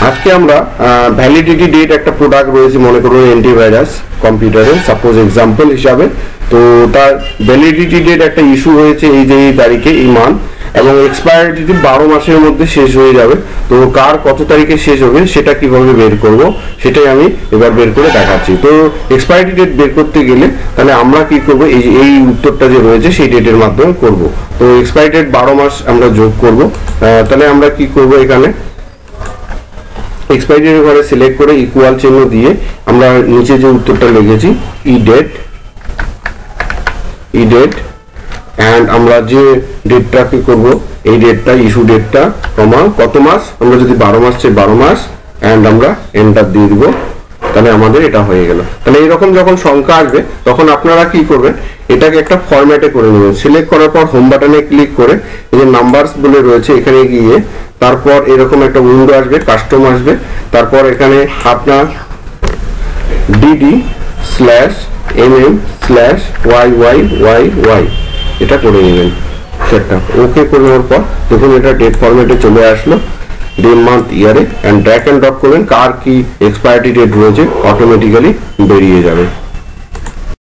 আজকে আমরা validity date একটা প্রোডাক্ট রয়েছে, মনে করুন অ্যান্টিভাইরাস কম্পিউটারে সাপোজ এক্সাম্পল হিসাবে। তো তার ভ্যালিডিটি ডেট একটা ইস্যু হয়েছে এই যে এই তারিখে এই মান্থ, এবং এক্সপায়ারি ডেট 12 মাসের মধ্যে শেষ হয়ে যাবে। তো কার কত তারিখে শেষ হবে সেটা কিভাবে বের করব সেটাই আমি এবার বের করে দেখাচ্ছি। তো এক্সপায়ারি ডেট বের করতে গেলে তাহলে আমরা কি করব, এই উত্তরটা যে রয়েছে সেই ডেটের মাধ্যমে করব। তো এক্সপায়ারি ডেট 12 মাস আমরা যোগ করব। তাহলে আমরা কি করব, এখানে এক্সপায়ারি ডেটের ঘরে সিলেক্ট করে ইকুয়াল চিহ্ন দিয়ে আমরা নিচে যে উত্তরটা লিখেছি ই ডেট এন্ড আমরা যে ডেটটা কি করব, এই ডেটটা ইস্যু ডেটটা কমা কত মাস, আমরা যদি 12 মাস চাই 12 মাস এন্ড আমরা এন্টার দিয়ে দিব। তাহলে আমাদের এটা হয়ে গেল। তাহলে এরকম যখন সংখ্যা আসবে তখন আপনারা কি করবেন, এটাকে একটা ফরম্যাটে করে নেবেন। সিলেক্ট করার পর হোম বাটনে ক্লিক করে এই যে নাম্বারস বলে রয়েছে এখানে গিয়ে তারপর এরকম একটা উইন্ডো আসবে, কাস্টম আসবে। তারপর এখানে আপনার dd/mm/yyyy এটা করে নেবেন সেটটা। ওকে করে নেওয়ার পর দেখুন এটা ডেট ফরম্যাটে চলে আসলো, ডে মান্থ ইয়ারে, এন্ড ড্র্যাগ এন্ড ড্রপ করবেন কার কি এক্সপায়ারি ডেট রয়েছে অটোমেটিক্যালি বেরিয়ে যাবে।